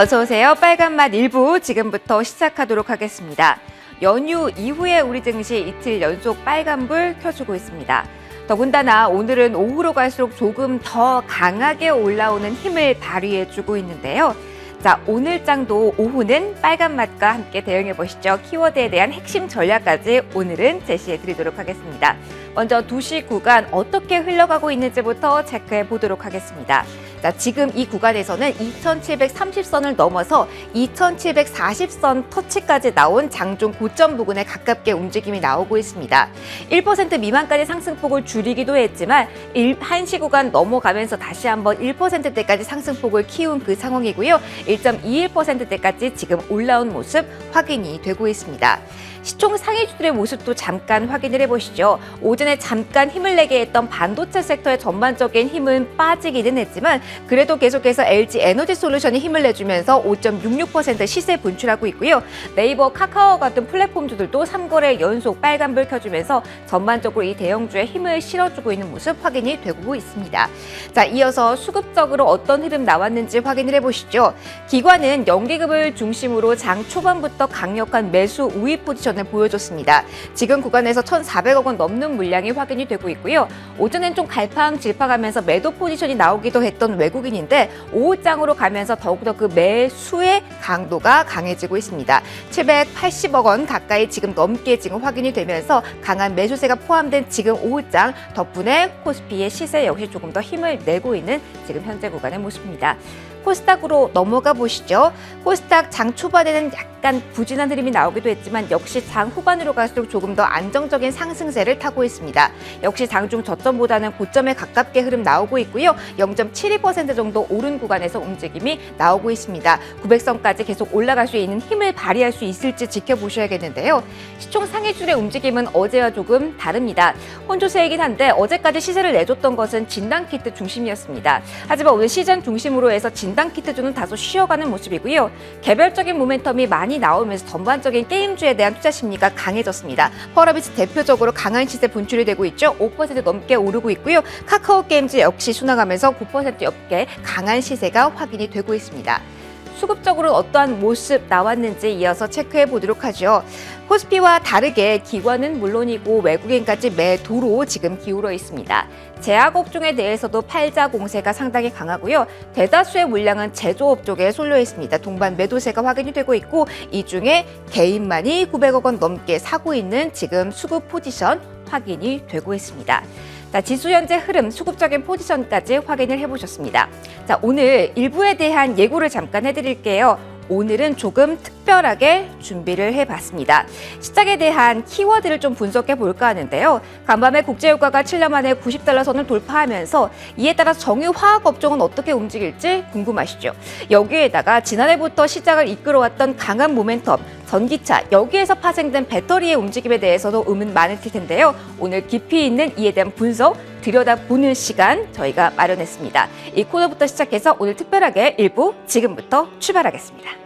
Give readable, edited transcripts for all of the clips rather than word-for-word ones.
어서 오세요. 빨간맛 일부 지금부터 시작하도록 하겠습니다. 연휴 이후에 우리 증시 이틀 연속 빨간불 켜주고 있습니다. 더군다나 오늘은 오후로 갈수록 조금 더 강하게 올라오는 힘을 발휘해주고 있는데요. 자, 오늘 장도 오후는 빨간맛과 함께 대응해 보시죠. 키워드에 대한 핵심 전략까지 오늘은 제시해 드리도록 하겠습니다. 먼저 2시 구간 어떻게 흘러가고 있는지부터 체크해 보도록 하겠습니다. 자, 지금 이 구간에서는 2730선을 넘어서 2740선 터치까지 나온 장중 고점 부근에 가깝게 움직임이 나오고 있습니다. 1% 미만까지 상승폭을 줄이기도 했지만 1시 구간 넘어가면서 다시 한번 1%대까지 상승폭을 키운 그 상황이고요. 1.21%대까지 지금 올라온 모습 확인이 되고 있습니다. 시총 상위주들의 모습도 잠깐 확인을 해보시죠. 오전에 잠깐 힘을 내게 했던 반도체 섹터의 전반적인 힘은 빠지기는 했지만 그래도 계속해서 LG 에너지솔루션이 힘을 내주면서 5.66% 시세 분출하고 있고요. 네이버, 카카오 같은 플랫폼주들도 3거래 연속 빨간불 켜주면서 전반적으로 이 대형주에 힘을 실어주고 있는 모습 확인이 되고 있습니다. 자, 이어서 수급적으로 어떤 흐름 나왔는지 확인을 해보시죠. 기관은 연기급을 중심으로 장 초반부터 강력한 매수 우위 포지션을 보여줬습니다. 지금 구간에서 1,400억 원 넘는 물량이 확인이 되고 있고요. 오전엔 좀 갈팡질팡하면서 매도 포지션이 나오기도 했던 외국인인데 오후장으로 가면서 더욱더 그 매수의 강도가 강해지고 있습니다. 780억 원 가까이 지금 넘게 지금 확인이 되면서 강한 매수세가 포함된 지금 오후장 덕분에 코스피의 시세 역시 조금 더 힘을 내고 있는 지금 현재 구간의 모습입니다. 코스닥으로 넘어가 보시죠. 코스닥 장 초반에는 약간 부진한 흐름이 나오기도 했지만 역시 장 후반으로 갈수록 조금 더 안정적인 상승세를 타고 있습니다. 역시 장중 저점보다는 고점에 가깝게 흐름 나오고 있고요. 0.72% 정도 오른 구간에서 움직임이 나오고 있습니다. 900선까지 계속 올라갈 수 있는 힘을 발휘할 수 있을지 지켜보셔야겠는데요. 시총 상위줄의 움직임은 어제와 조금 다릅니다. 혼조세이긴 한데 어제까지 시세를 내줬던 것은 진단키트 중심이었습니다. 하지만 오늘 시전 중심으로 해서 진단키트주는 다소 쉬어가는 모습이고요. 개별적인 모멘텀이 많이 나오면서 전반적인 게임주에 대한 투자 심리가 강해졌습니다. 펄어비스 대표적으로 강한 시세 분출이 되고 있죠. 5% 넘게 오르고 있고요. 카카오 게임즈 역시 순항하면서 9% 넘게 강한 시세가 확인이 되고 있습니다. 수급적으로 어떠한 모습 나왔는지 이어서 체크해 보도록 하죠. 코스피와 다르게 기관은 물론이고 외국인까지 매도로 지금 기울어 있습니다. 제약업종에 대해서도 팔자 공세가 상당히 강하고요. 대다수의 물량은 제조업 쪽에 쏠려 있습니다. 동반 매도세가 확인이 되고 있고 이 중에 개인만이 900억 원 넘게 사고 있는 지금 수급 포지션 확인이 되고 있습니다. 자, 지수 현재 흐름, 수급적인 포지션까지 확인을 해보셨습니다. 자, 오늘 일부에 대한 예고를 잠깐 해드릴게요. 오늘은 조금 특별하게 준비를 해봤습니다. 시장에 대한 키워드를 좀 분석해 볼까 하는데요. 간밤에 국제유가가 7년 만에 90달러 선을 돌파하면서 이에 따라 정유 화학 업종은 어떻게 움직일지 궁금하시죠? 여기에다가 지난해부터 시장을 이끌어왔던 강한 모멘텀, 전기차, 여기에서 파생된 배터리의 움직임에 대해서도 의문 많을 텐데요. 오늘 깊이 있는 이에 대한 분석, 들여다보는 시간 저희가 마련했습니다. 이 코너부터 시작해서 오늘 특별하게 일부 지금부터 출발하겠습니다.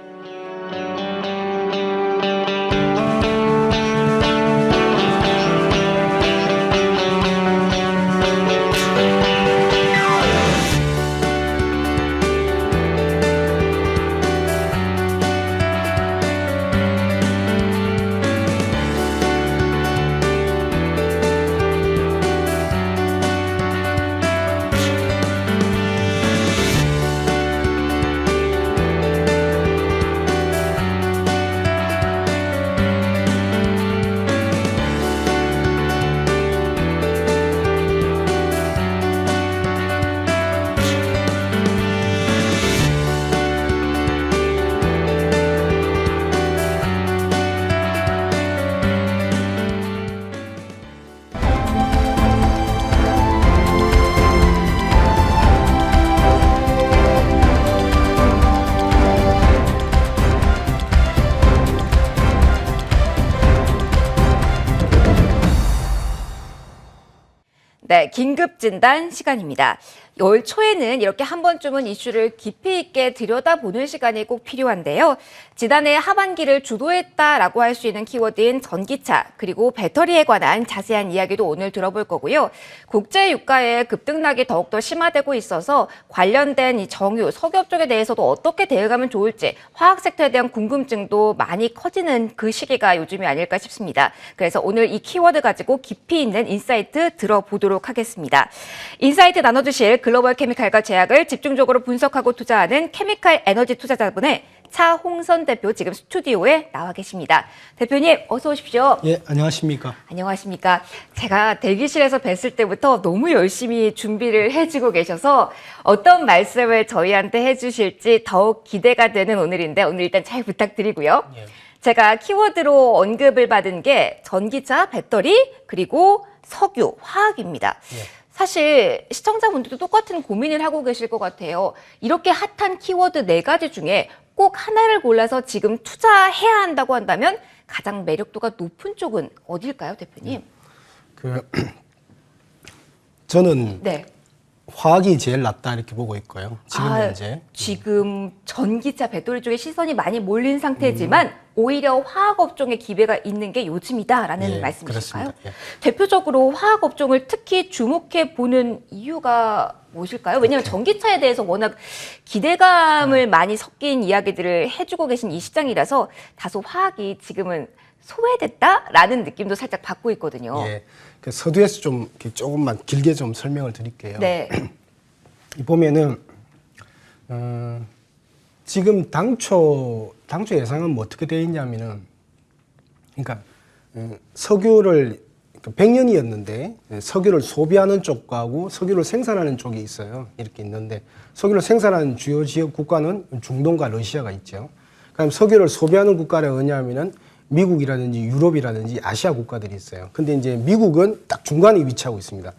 네, 긴급 진단 시간입니다. 올 초에는 이렇게 한 번쯤은 이슈를 깊이 있게 들여다보는 시간이 꼭 필요한데요. 지난해 하반기를 주도했다라고 할 수 있는 키워드인 전기차 그리고 배터리에 관한 자세한 이야기도 오늘 들어볼 거고요. 국제 유가의 급등락이 더욱더 심화되고 있어서 관련된 이 정유, 석유 쪽에 대해서도 어떻게 대응하면 좋을지 화학 섹터에 대한 궁금증도 많이 커지는 그 시기가 요즘이 아닐까 싶습니다. 그래서 오늘 이 키워드 가지고 깊이 있는 인사이트 들어보도록 하겠습니다. 인사이트 나눠주실 글로벌 케미칼과 제약을 집중적으로 분석하고 투자하는 케미칼 에너지 투자자분의 차홍선 대표 지금 스튜디오에 나와 계십니다. 대표님 어서 오십시오. 예, 안녕하십니까. 안녕하십니까. 제가 대기실에서 뵀을 때부터 너무 열심히 준비를 해주고 계셔서 어떤 말씀을 저희한테 해주실지 더욱 기대가 되는 오늘인데 오늘 일단 잘 부탁드리고요. 예. 제가 키워드로 언급을 받은 게 전기차, 배터리, 그리고 석유, 화학입니다. 예. 사실 시청자분들도 똑같은 고민을 하고 계실 것 같아요. 이렇게 핫한 키워드 4가지 중에 꼭 하나를 골라서 지금 투자해야 한다고 한다면 가장 매력도가 높은 쪽은 어딜까요, 대표님? 저는 네. 화학이 제일 낫다 이렇게 보고 있고요. 지금 현재. 지금 전기차, 배터리 쪽에 시선이 많이 몰린 상태지만 오히려 화학업종에 기회가 있는 게 요즘이다라는 예, 말씀이실까요? 그렇습니다. 예. 대표적으로 화학업종을 특히 주목해 보는 이유가 무엇일까요? 왜냐하면 전기차에 대해서 워낙 기대감을 많이 섞인 이야기들을 해주고 계신 이 시장이라서 다소 화학이 지금은 소외됐다라는 느낌도 살짝 받고 있거든요. 예. 그 서두에서 좀 이렇게 조금만 길게 좀 설명을 드릴게요. 네. 보면은 지금 당초 예상은 뭐 어떻게 되어 있냐면은 그러니까 석유를 100년이었는데 석유를 소비하는 쪽하고 석유를 생산하는 쪽이 있어요. 이렇게 있는데 석유를 생산하는 주요 지역 국가는 중동과 러시아가 있죠. 그럼 석유를 소비하는 국가는 어디냐면은 미국이라든지 유럽이라든지 아시아 국가들이 있어요. 근데 이제 미국은 딱 중간에 위치하고 있습니다.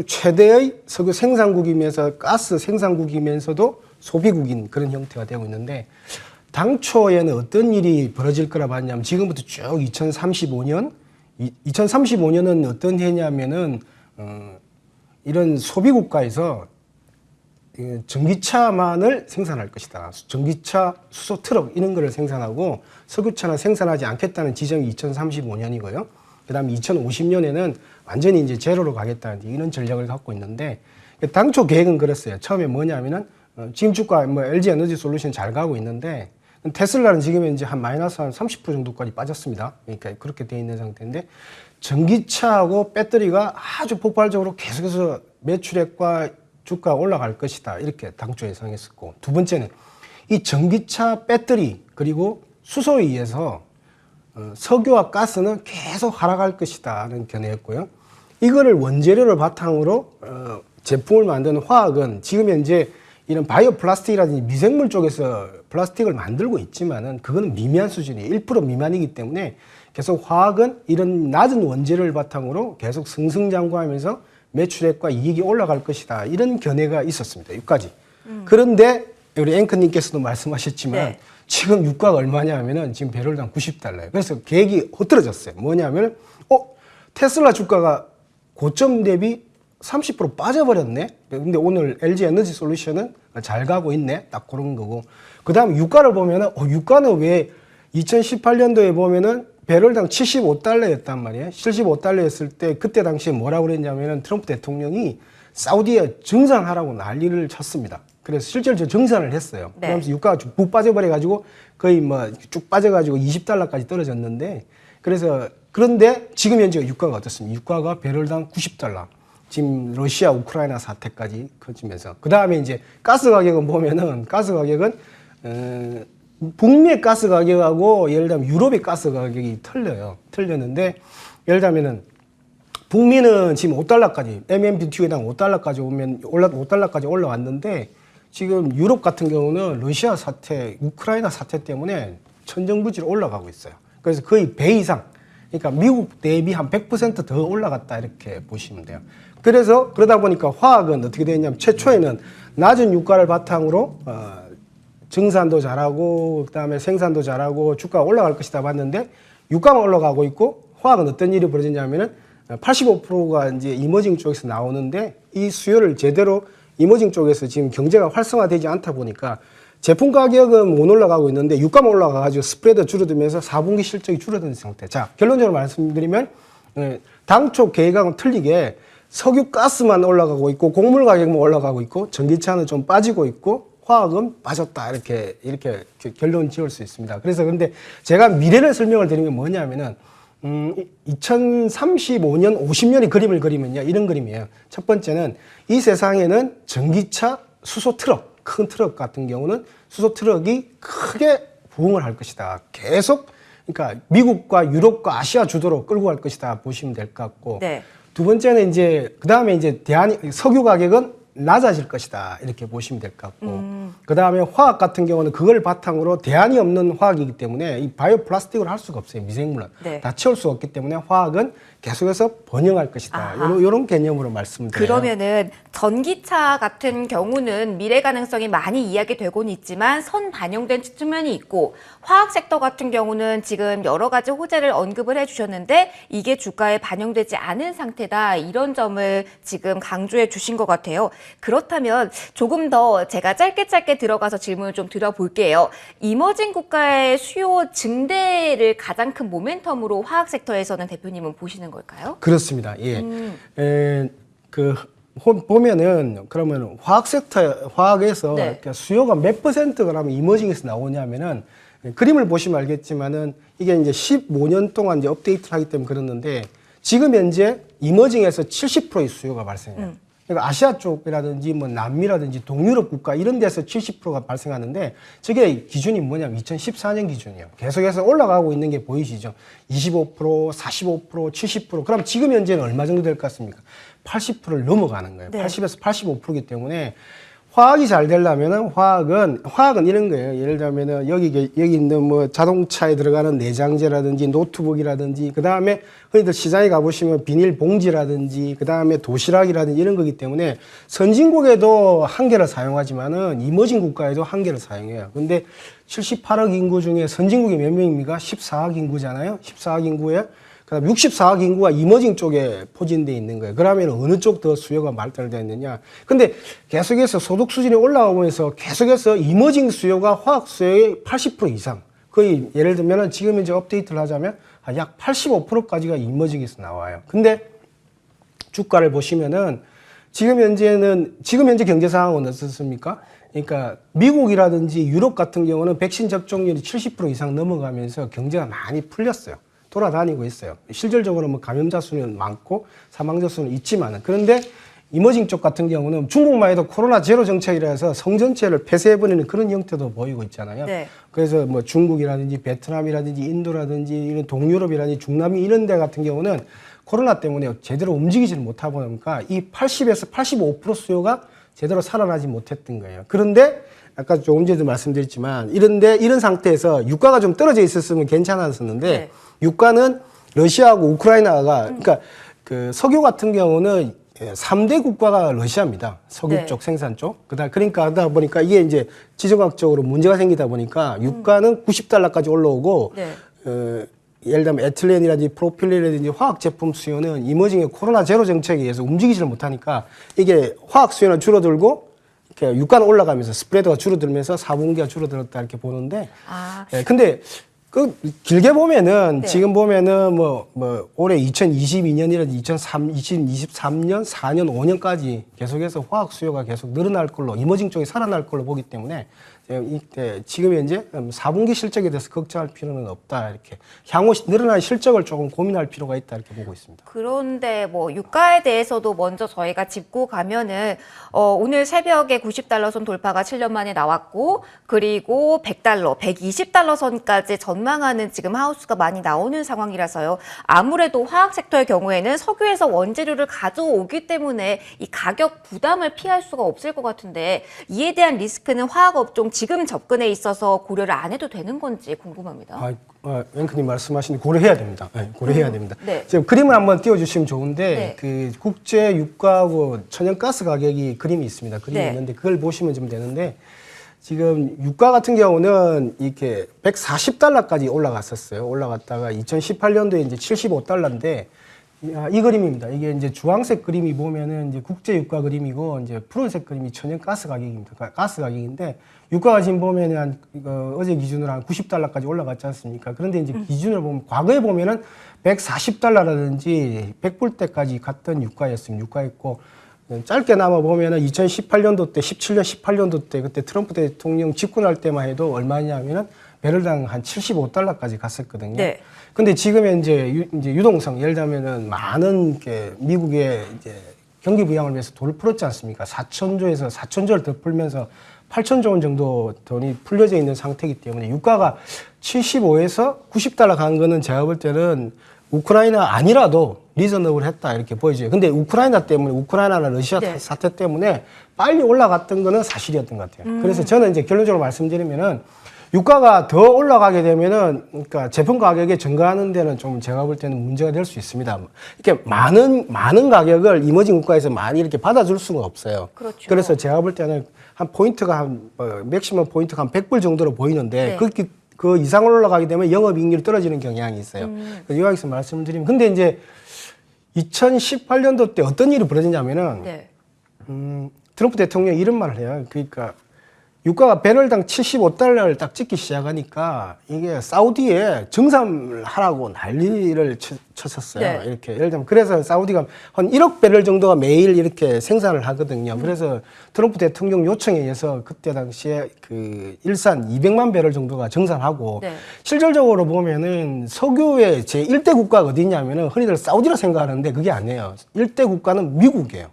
최대의 석유 생산국이면서 가스 생산국이면서도 소비국인 그런 형태가 되고 있는데 당초에는 어떤 일이 벌어질 거라 봤냐면 지금부터 쭉 2035년은 어떤 해냐면은 이런 소비국가에서 전기차만을 생산할 것이다. 전기차, 수소 트럭 이런 거를 생산하고 석유차는 생산하지 않겠다는 지점이 2035년이고요. 그다음에 2050년에는 완전히 이제 제로로 가겠다는 이런 전략을 갖고 있는데 당초 계획은 그랬어요. 처음에 뭐냐면은 지금 주가 뭐 LG 에너지 솔루션 잘 가고 있는데 테슬라는 지금 이제 한 마이너스 한 30% 정도까지 빠졌습니다. 그러니까 그렇게 돼 있는 상태인데 전기차하고 배터리가 아주 폭발적으로 계속해서 매출액과 주가가 올라갈 것이다. 이렇게 당초 예상했었고 두 번째는 이 전기차 배터리 그리고 수소에 의해서 석유와 가스는 계속 하락할 것이다는 견해였고요. 이거를 원재료를 바탕으로 제품을 만드는 화학은 지금 현재 이런 바이오 플라스틱이라든지 미생물 쪽에서 플라스틱을 만들고 있지만은 그거는 미미한 수준이에요. 1% 미만이기 때문에 계속 화학은 이런 낮은 원재료를 바탕으로 계속 승승장구하면서 매출액과 이익이 올라갈 것이다. 이런 견해가 있었습니다. 여기까지. 그런데 우리 앵커님께서도 말씀하셨지만 네. 지금 유가가 얼마냐 하면은 지금 배럴당 90달러예요. 그래서 계획이 흐트러졌어요. 뭐냐면 테슬라 주가가 고점 대비 30% 빠져버렸네. 근데 오늘 LG 에너지 솔루션은 잘 가고 있네. 딱 그런 거고. 그 다음에 유가를 보면은 유가는 왜 2018년도에 보면은 배럴당 75달러였단 말이에요. 75달러였을 때 그때 당시에 뭐라고 그랬냐면은 트럼프 대통령이 사우디에 증산하라고 난리를 쳤습니다. 그래서 실제로 저 증산을 했어요. 네. 그러면서 유가가 쭉 빠져버려가지고 거의 뭐 쭉 빠져가지고 20달러까지 떨어졌는데 그런데 지금 현재 유가가 어떻습니까? 유가가 배럴당 90달러. 지금 러시아 우크라이나 사태까지 커지면서 그 다음에 이제 가스 가격은 보면은 가스 가격은 북미의 가스 가격하고 예를 들면 유럽의 가스 가격이 틀렸는데 예를 들면은 북미는 지금 5달러까지 MMBTU당 5달러까지 오면 5달러까지 올라왔는데 지금 유럽 같은 경우는 러시아 사태, 우크라이나 사태 때문에 천정부지로 올라가고 있어요. 그래서 거의 배 이상, 그러니까 미국 대비 한 100% 더 올라갔다 이렇게 보시면 돼요. 그래서 그러다 보니까 화학은 어떻게 되냐면 최초에는 낮은 유가를 바탕으로 증산도 잘하고 그다음에 생산도 잘하고 주가가 올라갈 것이다 봤는데 유가만 올라가고 있고 화학은 어떤 일이 벌어지냐면은 85%가 이제 이머징 쪽에서 나오는데 이 수요를 제대로 이머징 쪽에서 지금 경제가 활성화되지 않다 보니까 제품 가격은 못 올라가고 있는데 유가만 올라가가지고 스프레드 줄어들면서 4분기 실적이 줄어든 상태. 자, 결론적으로 말씀드리면 당초 계획하고는 틀리게 석유 가스만 올라가고 있고 곡물 가격만 올라가고 있고 전기차는 좀 빠지고 있고 화학은 빠졌다 이렇게 결론 지을 수 있습니다. 그래서 근데 제가 미래를 설명을 드리는 게 뭐냐면은 2035년, 50년의 그림을 그리면요 이런 그림이에요. 첫 번째는 이 세상에는 전기차, 수소 트럭, 큰 트럭 같은 경우는 수소 트럭이 크게 부흥을 할 것이다. 계속 그러니까 미국과 유럽과 아시아 주도로 끌고 갈 것이다 보시면 될 것 같고. 네. 두 번째는 이제 그다음에 이제 석유 가격은 낮아질 것이다 이렇게 보시면 될 것 같고 그다음에 화학 같은 경우는 그걸 바탕으로 대안이 없는 화학이기 때문에 이 바이오 플라스틱을 할 수가 없어요. 미생물은 네. 다 채울 수 없기 때문에 화학은 계속해서 번영할 것이다. 이런 개념으로 말씀드려요. 그러면은 전기차 같은 경우는 미래 가능성이 많이 이야기되고는 있지만 선반영된 측면이 있고 화학 섹터 같은 경우는 지금 여러 가지 호재를 언급을 해주셨는데 이게 주가에 반영되지 않은 상태다. 이런 점을 지금 강조해 주신 것 같아요. 그렇다면 조금 더 제가 짧게 들어가서 질문을 좀 드려볼게요. 이머징 국가의 수요 증대를 가장 큰 모멘텀으로 화학 섹터에서는 대표님은 보시는 걸까요? 그렇습니다. 예. 보면은 그러면 화학 섹터 화학에서 네. 수요가 몇 퍼센트 그러면 이머징에서 나오냐면은 그림을 보시면 알겠지만은 이게 이제 15년 동안 이제 업데이트를 하기 때문에 그러는데 지금 현재 이머징에서 70%의 수요가 발생해요. 그러니까 아시아 쪽이라든지 뭐 남미라든지 동유럽 국가 이런 데서 70%가 발생하는데 저게 기준이 뭐냐면 2014년 기준이에요. 계속해서 올라가고 있는 게 보이시죠? 25%, 45%, 70%. 그럼 지금 현재는 얼마 정도 될 것 같습니까? 80%를 넘어가는 거예요. 네. 80에서 85%이기 때문에 화학이 잘 되려면은 화학은 이런 거예요. 예를 들면은 여기 있는 뭐 자동차에 들어가는 내장재라든지 노트북이라든지 그 다음에 흔히들 시장에 가보시면 비닐 봉지라든지 그 다음에 도시락이라든지 이런 거기 때문에 선진국에도 한 개를 사용하지만은 이머징 국가에도 한 개를 사용해요. 근데 78억 인구 중에 선진국이 몇 명입니까? 14억 인구잖아요. 14억 인구에 그다음 64억 인구가 이머징 쪽에 포진돼 있는 거예요. 그러면 어느 쪽 더 수요가 발달되어 있느냐? 근데 계속해서 소득 수준이 올라오면서 계속해서 이머징 수요가 화학 수요의 80% 이상. 거의 예를 들면은 지금 이제 업데이트를 하자면 약 85%까지가 이머징에서 나와요. 근데 주가를 보시면은 지금 현재 경제 상황은 어떻습니까? 그러니까 미국이라든지 유럽 같은 경우는 백신 접종률이 70% 이상 넘어가면서 경제가 많이 풀렸어요. 돌아다니고 있어요. 실질적으로 뭐 감염자 수는 많고 사망자 수는 있지만은 그런데 이머징 쪽 같은 경우는 중국만 해도 코로나 제로 정책이라 해서 성 전체를 폐쇄해버리는 그런 형태도 보이고 있잖아요. 네. 그래서 뭐 중국이라든지 베트남이라든지 인도라든지 이런 동유럽이라든지 중남미 이런 데 같은 경우는 코로나 때문에 제대로 움직이지를 못하다 보니까 이 80에서 85% 수요가 제대로 살아나지 못했던 거예요. 그런데 아까 조금 전에도 말씀드렸지만 이런 상태에서 유가가 좀 떨어져 있었으면 괜찮았었는데 네. 유가는 러시아하고 우크라이나가 그러니까 그 석유 같은 경우는 3대 국가가 러시아입니다. 석유 네. 쪽 생산 쪽. 그러니까 하다 보니까 이게 이제 지정학적으로 문제가 생기다 보니까 유가는 90달러까지 올라오고 네. 예를 들면 에틸렌이라든지 프로필렌이라든지 화학 제품 수요는 이머징의 코로나 제로 정책에 의해서 움직이지를 못하니까 이게 화학 수요는 줄어들고 이렇게 유가는 올라가면서 스프레드가 줄어들면서 4분기가 줄어들었다 이렇게 보는데 근데 그 길게 보면은 네. 지금 보면은 뭐 올해 2022년이라든지 2023년, 4년, 5년까지 계속해서 화학 수요가 계속 늘어날 걸로 이머징 쪽이 살아날 걸로 보기 때문에 지금 현재 4분기 실적에 대해서 걱정할 필요는 없다 이렇게 향후 늘어날 실적을 조금 고민할 필요가 있다 이렇게 보고 있습니다. 그런데 뭐 유가에 대해서도 먼저 저희가 짚고 가면은 오늘 새벽에 90달러 선 돌파가 7년 만에 나왔고 그리고 100달러, 120달러 선까지 전망하는 지금 하우스가 많이 나오는 상황이라서요. 아무래도 화학 섹터의 경우에는 석유에서 원재료를 가져오기 때문에 이 가격 부담을 피할 수가 없을 것 같은데 이에 대한 리스크는 화학 업종 지금 접근에 있어서 고려를 안 해도 되는 건지 궁금합니다. 앵커님 말씀하신 고려해야 됩니다. 네, 고려해야 됩니다. 네. 지금 그림을 한번 띄워주시면 좋은데 네. 그 국제 유가하고 천연가스 가격이 그림이 있습니다. 그림이 네. 있는데 그걸 보시면 좀 되는데 지금 유가 같은 경우는 이렇게 140달러까지 올라갔었어요. 올라갔다가 2018년도에 이제 75달러인데 이 그림입니다. 이게 이제 주황색 그림이 보면은 이제 국제 유가 그림이고 이제 푸른색 그림이 천연 가스 가격입니다. 가스 가격인데 유가가 지금 보면은 한 어제 기준으로 한 90달러까지 올라갔지 않습니까? 그런데 이제 기준을 보면 과거에 보면은 140달러라든지 100불대까지 갔던 유가였고 짧게나마 보면은 2018년도 때, 17년, 18년도 때 그때 트럼프 대통령 집권할 때만 해도 얼마냐면은 배럴당 한 75달러까지 갔었거든요. 네. 근데 지금 이제 유동성, 예를 들면은 많은 미국의 이제 경기 부양을 위해서 돈을 풀었지 않습니까? 4천조에서 4천조를 더 풀면서 8천조 원 정도 돈이 풀려져 있는 상태이기 때문에 유가가 75에서 90달러 간 거는 제가 볼 때는 우크라이나 아니라도 리저너블 했다 이렇게 보여져요. 근데 우크라이나나 러시아 네. 사태 때문에 빨리 올라갔던 거는 사실이었던 것 같아요. 그래서 저는 이제 결론적으로 말씀드리면은 유가가 더 올라가게 되면은, 그러니까 제품 가격에 증가하는 데는 좀 제가 볼 때는 문제가 될 수 있습니다. 이렇게 많은 가격을 이머징 국가에서 많이 이렇게 받아줄 수가 없어요. 그렇죠. 그래서 제가 볼 때는 한 포인트가 맥시멈 포인트가 한 100불 정도로 보이는데, 네. 그 이상으로 올라가게 되면 영업이익률이 떨어지는 경향이 있어요. 그래서 여기서 말씀을 드리면, 근데 이제 2018년도 때 어떤 일이 벌어지냐면은, 네. 트럼프 대통령이 이런 말을 해요. 그러니까 유가가 배럴당 75달러를 딱 찍기 시작하니까 이게 사우디에 증산을 하라고 난리를 쳤었어요. 네. 이렇게 예를 들면 그래서 사우디가 한 1억 배럴 정도가 매일 이렇게 생산을 하거든요. 그래서 트럼프 대통령 요청에 의해서 그때 당시에 그 일산 200만 배럴 정도가 증산하고 네. 실질적으로 보면은 석유의 제 1대 국가가 어디냐면은 흔히들 사우디라 생각하는데 그게 아니에요. 1대 국가는 미국이에요.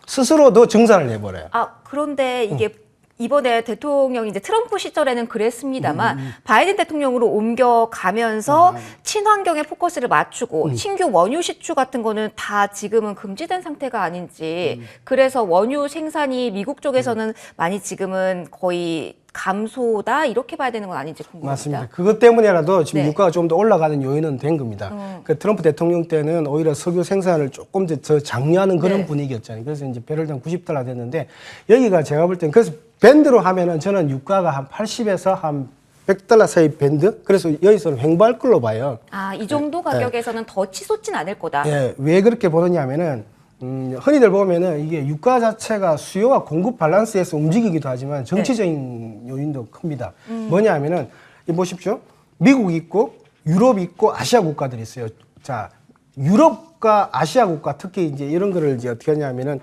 스스로도 증산을 해버려요. 아, 그런데 이게 이번에 대통령이 이제 트럼프 시절에는 그랬습니다만 바이든 대통령으로 옮겨가면서 친환경에 포커스를 맞추고 신규 원유 시추 같은 거는 다 지금은 금지된 상태가 아닌지 그래서 원유 생산이 미국 쪽에서는 많이 지금은 거의 감소다 이렇게 봐야 되는 건 아닌지 궁금합니다. 맞습니다. 그것 때문에라도 지금 네. 유가가 좀 더 올라가는 요인은 된 겁니다. 그 트럼프 대통령 때는 오히려 석유 생산을 조금 더 장려하는 그런 네. 분위기였잖아요. 그래서 이제 배럴당 90달러 됐는데 여기가 제가 볼 때는 그래서 밴드로 하면은 저는 유가가 한 80에서 한 100달러 사이 밴드? 그래서 여기서는 횡보할 걸로 봐요. 아, 이 정도 가격에서는 더 치솟진 않을 거다. 예, 왜 그렇게 보느냐면은 흔히들 보면은 이게 유가 자체가 수요와 공급 밸런스에서 움직이기도 하지만 정치적인 요인도 큽니다. 뭐냐면은 이 보십시오. 미국 있고 유럽 있고 아시아 국가들이 있어요. 자, 유럽과 아시아 국가 특히 이제 이런 거를 이제 어떻게 하냐면은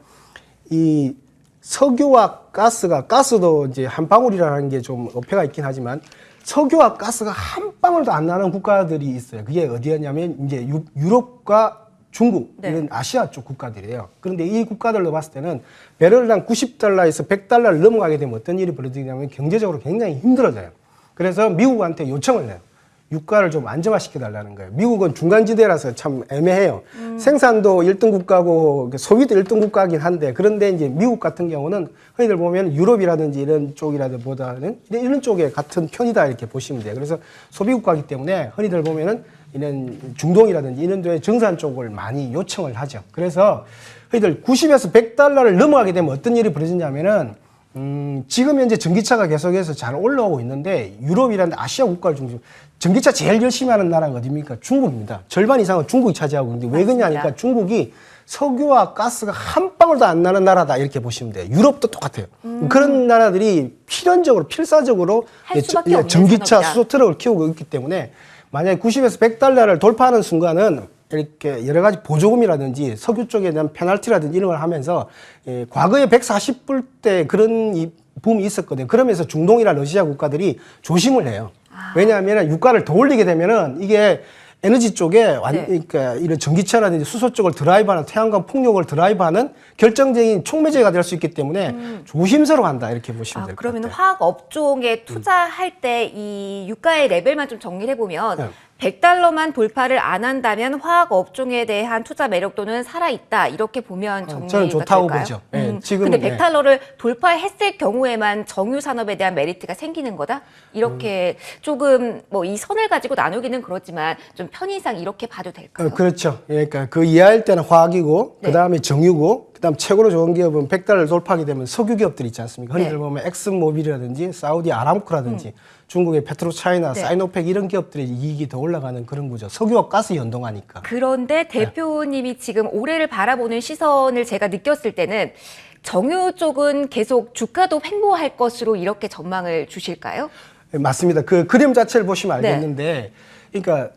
이 석유와 가스도 이제 한 방울이라는 게 좀 어폐가 있긴 하지만 석유와 가스가 한 방울도 안 나는 국가들이 있어요. 그게 어디였냐면 이제 유럽과 중국 네. 이런 아시아 쪽 국가들이에요. 그런데 이 국가들로 봤을 때는 배럴당 90달러에서 100달러를 넘어가게 되면 어떤 일이 벌어지냐면 경제적으로 굉장히 힘들어져요. 그래서 미국한테 요청을 해요. 유가를 좀 안정화시켜 달라는 거예요. 미국은 중간지대라서 참 애매해요. 생산도 1등 국가고 소비도 1등 국가긴 한데 그런데 이제 미국 같은 경우는 흔히들 보면 유럽이라든지 이런 쪽이라보다는 이런 쪽에 같은 편이다 이렇게 보시면 돼요. 그래서 소비 국가이기 때문에 흔히들 보면은 이런 중동이라든지 이런 데에 정산 쪽을 많이 요청을 하죠. 그래서 흔히들 90에서 100달러를 넘어가게 되면 어떤 일이 벌어지냐면은 지금 현재 전기차가 계속해서 잘 올라오고 있는데 유럽이라는 아시아 국가를 중심 전기차 제일 열심히 하는 나라가 어디입니까? 중국입니다. 절반 이상은 중국이 차지하고 있는데 왜 그러냐니까 중국이 석유와 가스가 한 방울도 안 나는 나라다 이렇게 보시면 돼요. 유럽도 똑같아요. 그런 나라들이 필사적으로 할 수밖에 없는 전기차 산업이다. 수소 트럭을 키우고 있기 때문에 만약에 90에서 100달러를 돌파하는 순간은 이렇게 여러 가지 보조금이라든지 석유 쪽에 대한 페널티라든지 이런 걸 하면서 과거에 140불대 그런 붐이 있었거든요. 그러면서 중동이나 러시아 국가들이 조심을 해요. 왜냐하면 유가를 더 올리게 되면은 이게 에너지 쪽에 그러니까 이런 전기차라든지 수소 쪽을 드라이브하는 태양광 폭력을 드라이브하는 결정적인 촉매제가 될 수 있기 때문에 조심스러워한다 이렇게 보시면 될 것 그러면 같아요. 화학 업종에 투자할 때 이 유가의 레벨만 좀 정리를 해보면 네. 100달러만 돌파를 안 한다면 화학 업종에 대한 투자 매력도는 살아있다 이렇게 보면 정리가 저는 좋다고 될까요? 보죠. 예, 지금은, 근데 100달러를 돌파했을 경우에만 정유 산업에 대한 메리트가 생기는 거다? 이렇게 조금 뭐 이 선을 가지고 나누기는 그렇지만 좀 편의상 이렇게 봐도 될까요? 그렇죠. 예, 그러니까 그 이하일 때는 화학이고 네. 그다음에 정유고 그다음 최고로 좋은 기업은 100달러를 돌파하게 되면 석유 기업들 있지 않습니까? 흔히들 네. 보면 엑슨모빌이라든지 사우디 아람코라든지 중국의 페트로차이나 네. 사이노펙 이런 기업들의 이익이 더 올라가는 그런 구조. 석유와 가스 연동하니까. 그런데 대표님이 지금 올해를 바라보는 시선을 제가 느꼈을 때는 정유 쪽은 계속 주가도 횡보할 것으로 이렇게 전망을 주실까요? 네, 맞습니다. 그 그림 자체를 보시면 알겠는데, 그러니까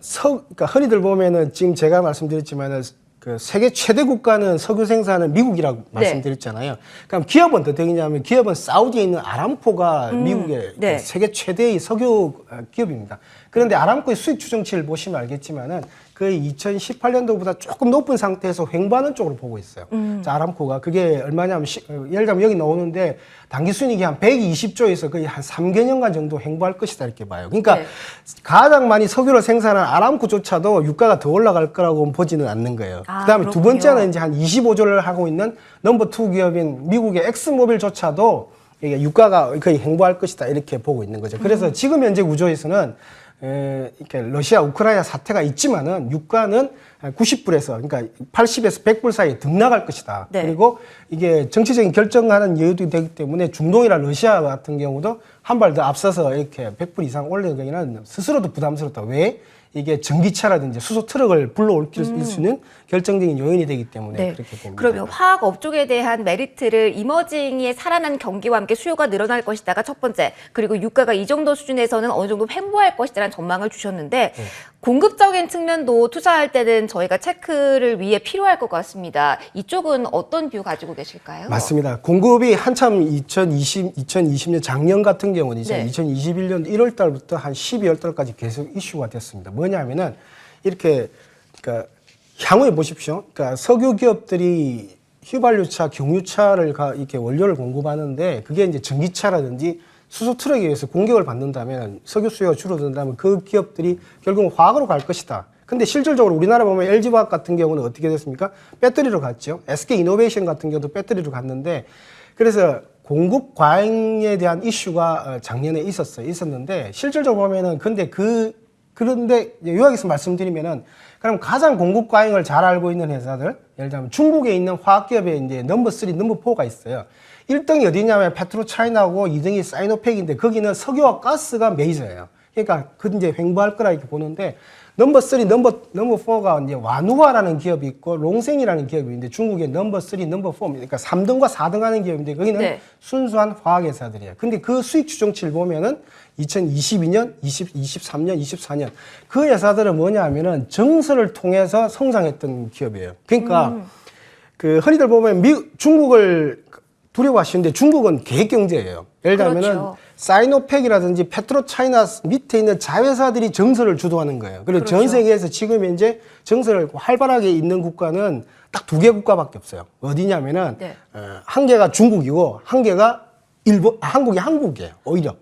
흔히들 보면은 지금 제가 말씀드렸지만은 그 세계 최대 국가는 석유 생산은 미국이라고 말씀드렸잖아요. 그럼 기업은 어떻게냐면 기업은 사우디에 있는 아람코가 미국의 네. 그 세계 최대의 석유 기업입니다. 그런데 아람코의 수익 추정치를 보시면 알겠지만은 거의 2018년도보다 조금 높은 상태에서 횡보하는 쪽으로 보고 있어요. 자, 아람코가 그게 얼마냐면 예를 들면 여기 나오는데 단기 순이익이 한 120조에서 거의 한 3개년간 정도 횡보할 것이다 이렇게 봐요. 그러니까 네. 가장 많이 석유를 생산한 아람코조차도 유가가 더 올라갈 거라고 보지는 않는 거예요. 아, 그다음에 두 그렇군요. 번째는 이제 한 25조를 하고 있는 넘버 2 기업인 미국의 엑스모빌조차도 이게 유가가 거의 횡보할 것이다 이렇게 보고 있는 거죠. 그래서 지금 현재 구조에서는 이렇게 러시아 우크라이나 사태가 있지만은 유가는 90불에서 그러니까 80에서 100불 사이에 등락할 것이다. 네. 그리고 이게 정치적인 결정하는 여유도 되기 때문에 중동이나 러시아 같은 경우도 한 발 더 앞서서 이렇게 100불 이상 올리기는 스스로도 부담스럽다. 왜? 이게 전기차라든지 수소 트럭을 불러올 수 있는 결정적인 요인이 되기 때문에 네. 그렇게 봅니다. 그러면 화학 업종에 대한 메리트를 이머징의 살아난 경기와 함께 수요가 늘어날 것이다가 첫 번째, 그리고 유가가 이 정도 수준에서는 어느 정도 횡보할 것이다라는 전망을 주셨는데 공급적인 측면도 투자할 때는 저희가 체크를 위해 필요할 것 같습니다. 이쪽은 어떤 뷰 가지고 계실까요? 맞습니다. 공급이 한참 2020년 작년 같은 경우는 이제 네. 2021년 1월 달부터 한 12월 달까지 계속 이슈가 됐습니다. 뭐냐면은 이렇게 그러니까 향후에 보십시오. 그러니까 석유 기업들이 휘발유차, 경유차를 이렇게 원료를 공급하는데 그게 이제 전기차라든지 수소 트럭에 의해서 공격을 받는다면 석유 수요가 줄어든다면 그 기업들이 결국은 화학으로 갈 것이다. 근데 실질적으로 우리나라 보면 LG화학 같은 경우는 어떻게 됐습니까? 배터리로 갔죠. SK이노베이션 같은 경우도 배터리로 갔는데 그래서 공급 과잉에 대한 이슈가 작년에 있었는데 실질적으로 보면은 그런데 요약해서 말씀드리면은 그럼 가장 공급 과잉을 잘 알고 있는 회사들 예를 들면 중국에 있는 화학기업에 이제 넘버 3, 넘버 4가 있어요. 1등이 어디냐면 페트로차이나고 2등이 사이노펙인데 거기는 석유와 가스가 메이저예요. 그러니까 그 이제 횡보할 거라 이렇게 보는데 넘버 3, 넘버 4가 이제 와누아라는 기업이 있고 롱생이라는 기업이 있는데 중국의 넘버 3, 넘버 4 그러니까 3등과 4등 하는 기업인데 거기는 네. 순수한 화학 회사들이에요. 근데 그 수익 추정치를 보면은 2022년, 23년, 24년 그 회사들은 뭐냐 하면은 정설을 통해서 성장했던 기업이에요. 그러니까 그 흔히들 보면 중국을 두려워하시는데 중국은 계획 경제예요. 예를 들면은 그렇죠. 사이노펙이라든지 페트로차이나 밑에 있는 자회사들이 정설을 주도하는 거예요. 그리고 그렇죠. 전 세계에서 지금 현재 정설을 활발하게 있는 국가는 딱 2개 국가밖에 없어요. 어디냐면은 네. 한 개가 중국이고 한 개가 한국이에요. 오히려.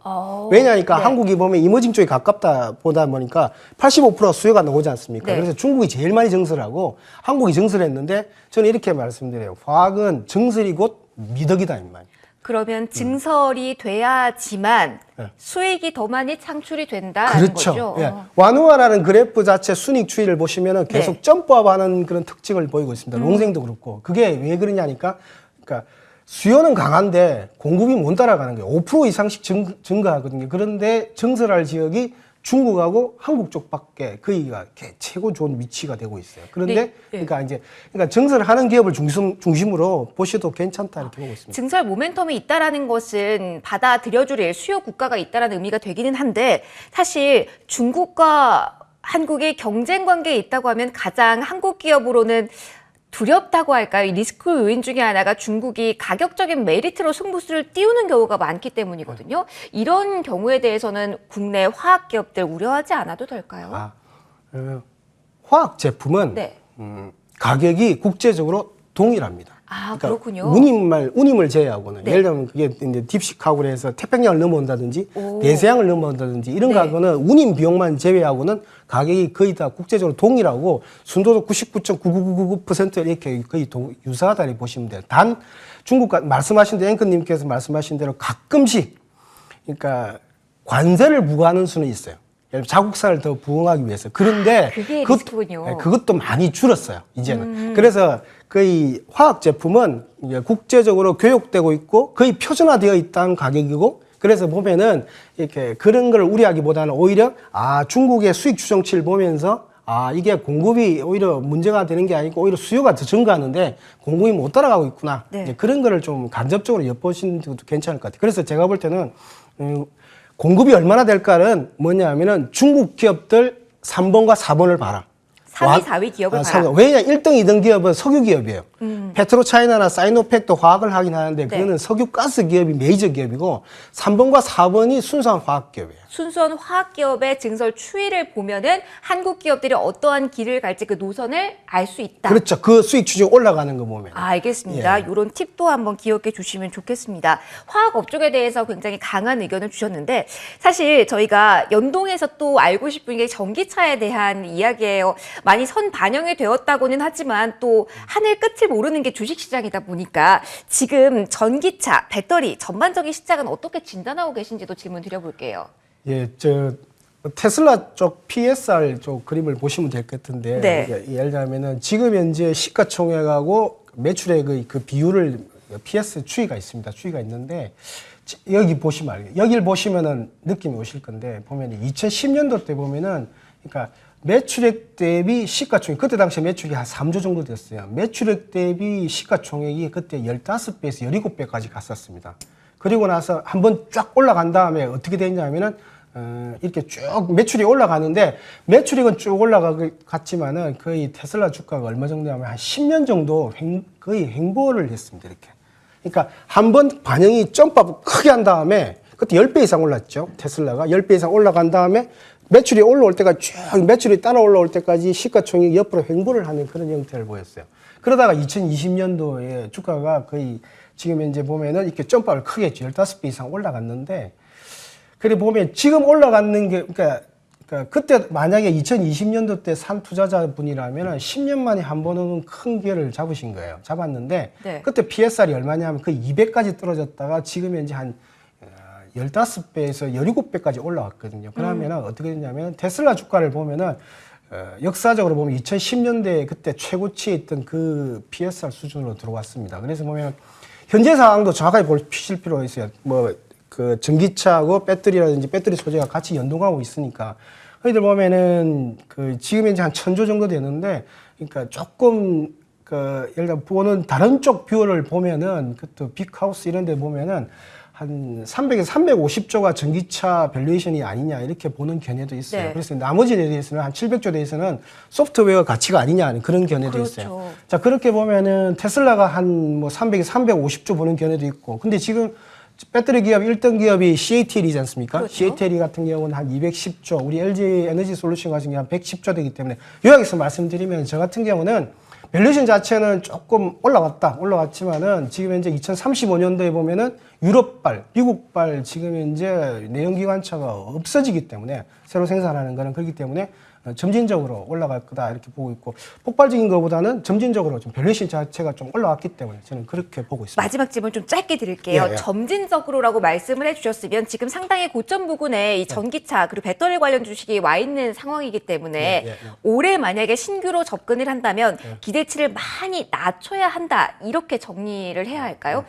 왜냐니까 네. 한국이 보면 이머징 쪽에 가깝다 보다 보니까 85% 수요가 나오지 않습니까? 네. 그래서 중국이 제일 많이 정설하고 한국이 정설했는데 저는 이렇게 말씀드려요. 화학은 정설이 곧 미덕이다 이 말입니다. 그러면 증설이 돼야지만 네. 수익이 더 많이 창출이 된다는 그렇죠. 거죠. 예. 와누아라는 그래프 자체 순익 추이를 보시면은 계속 네. 점프업하는 그런 특징을 보이고 있습니다. 롱생도 그렇고 그게 왜 그러냐니까, 그러니까 수요는 강한데 공급이 못 따라가는 거예요. 5% 이상씩 증가하거든요. 그런데 정설할 지역이 중국하고 한국 쪽밖에 거기가 최고 좋은 위치가 되고 있어요. 그런데 네. 그러니까 정설하는 기업을 중심으로 보셔도 괜찮다 이렇게 보고 있습니다. 증설 모멘텀이 있다라는 것은 받아들여줄 수요 국가가 있다라는 의미가 되기는 한데 사실 중국과 한국의 경쟁 관계에 있다고 하면 가장 한국 기업으로는 두렵다고 할까요? 이 리스크 요인 중에 하나가 중국이 가격적인 메리트로 승부수를 띄우는 경우가 많기 때문이거든요. 이런 경우에 대해서는 국내 화학 기업들 우려하지 않아도 될까요? 화학 제품은 네. 가격이 국제적으로 동일합니다. 아, 그렇군요. 운임을 제외하고는 네. 예를 들면 그게 이제 딥식하고 해서 태평양을 넘어온다든지 오. 대서양을 넘어온다든지 이런 네. 가격은 운임 비용만 제외하고는 가격이 거의 다 국제적으로 동일하고 순도도 99.9999% 이렇게 거의 유사하다 이렇게 보시면 돼요. 단 중국과 말씀하신 대로 앵커님께서 말씀하신 대로 가끔씩 그러니까 관세를 부과하는 수는 있어요. 예를 들면 자국산을 더 부응하기 위해서. 그런데 그게 리스크군요. 그것도 많이 줄었어요. 이제는. 그래서 거의 화학 제품은 이제 국제적으로 교육되고 있고 거의 표준화되어 있다는 가격이고 그래서 보면은 이렇게 그런 걸 우려하기보다는 오히려 중국의 수익 추정치를 보면서 이게 공급이 오히려 문제가 되는 게 아니고 오히려 수요가 더 증가하는데 공급이 못 따라가고 있구나. 네. 이제 그런 거를 좀 간접적으로 엿보시는 것도 괜찮을 것 같아요. 그래서 제가 볼 때는 공급이 얼마나 될까는 뭐냐면은 중국 기업들 3번과 4번을 봐라. 3위, 4위 기업을 봐라. 왜냐 1등, 2등 기업은 석유 기업이에요. 페트로차이나나 사이노팩도 화학을 하긴 하는데 그거는 석유 가스 기업이 메이저 기업이고 3번과 4번이 순수한 화학 기업이에요. 순수한 화학 기업의 증설 추이를 보면은 한국 기업들이 어떠한 길을 갈지 그 노선을 알 수 있다. 그렇죠. 그 수익 추정 올라가는 거 보면. 알겠습니다. 이런 팁도 한번 기억해 주시면 좋겠습니다. 화학 업종에 대해서 굉장히 강한 의견을 주셨는데 사실 저희가 연동해서 또 알고 싶은 게 전기차에 대한 이야기예요. 많이 선 반영이 되었다고는 하지만 또 하늘 끝을 모르는 게 주식시장이다 보니까 지금 전기차, 배터리 전반적인 시장은 어떻게 진단하고 계신지도 질문 드려볼게요. 예, 테슬라 쪽 PSR 쪽 그림을 보시면 될 것 같은데 네. 예를 들면은 지금 현재 시가총액하고 매출액의 그 비율을 PS 추이가 있습니다. 추이가 있는데 여기 보시면 알겠어요. 여기를 보시면은 느낌이 오실 건데 보면 2010년도 때 보면은 그러니까 매출액 대비 시가총액 그때 당시 매출이 한 3조 정도 됐어요. 매출액 대비 시가총액이 그때 15배에서 17배까지 갔었습니다. 그리고 나서 한번 쫙 올라간 다음에 어떻게 됐냐면은 이렇게 쭉 매출이 올라가는데 매출액은 쭉 올라갔지만은 거의 테슬라 주가가 얼마 정도냐면 한 10년 정도 거의 횡보를 했습니다. 이렇게. 그러니까 한번 반영이 점프업 크게 한 다음에 그때 10배 이상 올랐죠. 테슬라가 10배 이상 올라간 다음에 매출이 올라올 때까지 쭉 매출이 따라 올라올 때까지 시가총액이 옆으로 횡보를 하는 그런 형태를 보였어요. 그러다가 2020년도에 주가가 거의 지금 현재 보면은 이렇게 점프를 크게 했죠. 15배 이상 올라갔는데 그래 보면 지금 올라가는 게 그러니까 그때 만약에 2020년도 때 산 투자자분이라면 10년 만에 한 번은 큰 기회를 잡으신 거예요. 잡았는데 네. 그때 PSR이 얼마냐면 그 200까지 떨어졌다가 지금 현재 한 15배에서 17배까지 올라왔거든요. 그러면은 어떻게 됐냐면 테슬라 주가를 보면은 역사적으로 보면 2010년대 그때 최고치에 있던 그 PSR 수준으로 들어왔습니다. 그래서 보면 현재 상황도 정확하게 보실 필요가 있어요. 그 전기차하고 배터리라든지 배터리 소재가 같이 연동하고 있으니까. 저희들 보면은 그 지금 현재 한 1000조 정도 되는데 그러니까 조금 예를 들어 보는 다른 쪽 뷰를 보면은 그또 빅하우스 이런 데 보면은 한 300에서 350조가 전기차 밸류에이션이 아니냐 이렇게 보는 견해도 있어요. 네. 그래서 그래서 나머지에 대해서는 한 700조 대해서는 소프트웨어 가치가 아니냐 그런 견해도 그렇죠. 있어요. 자, 그렇게 보면은 테슬라가 한 300에서 350조 보는 견해도 있고 근데 지금 배터리 기업 1등 기업이 CATL이지 않습니까? 그렇죠. CATL 같은 경우는 한 210조, 우리 LG 에너지 솔루션 같은 경우는 한 110조 되기 때문에 요약해서 말씀드리면 저 같은 경우는 밸류에이션 자체는 조금 올라왔지만은 지금 현재 2035년도에 보면은 유럽발, 미국발 지금 현재 내연기관차가 없어지기 때문에 새로 생산하는 거는 그렇기 때문에 점진적으로 올라갈 거다 이렇게 보고 있고 폭발적인 것보다는 점진적으로 좀 밸류에이션 자체가 좀 올라왔기 때문에 저는 그렇게 보고 있습니다. 마지막 질문 좀 짧게 드릴게요. 예. 점진적으로라고 말씀을 해주셨으면 지금 상당히 고점 부근에 이 전기차 그리고 배터리 관련 주식이 와 있는 상황이기 때문에 올해 만약에 신규로 접근을 한다면 기대치를 많이 낮춰야 한다 이렇게 정리를 해야 할까요?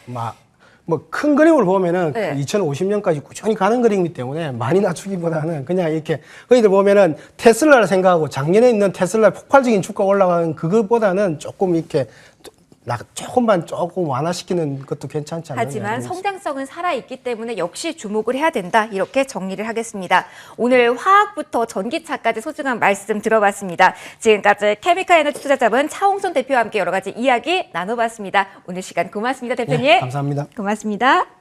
큰 그림을 보면은 네. 2050년까지 꾸준히 가는 그림이기 때문에 많이 낮추기보다는 그냥 이렇게 거기들 보면은 테슬라를 생각하고 작년에 있는 테슬라 폭발적인 주가 올라가는 그것보다는 조금 이렇게 조금 완화시키는 것도 괜찮지 않나요? 하지만 성장성은 살아있기 때문에 역시 주목을 해야 된다. 이렇게 정리를 하겠습니다. 오늘 화학부터 전기차까지 소중한 말씀 들어봤습니다. 지금까지 케미카 에너지 투자자분 차홍선 대표와 함께 여러 가지 이야기 나눠봤습니다. 오늘 시간 고맙습니다, 대표님. 네, 감사합니다. 고맙습니다.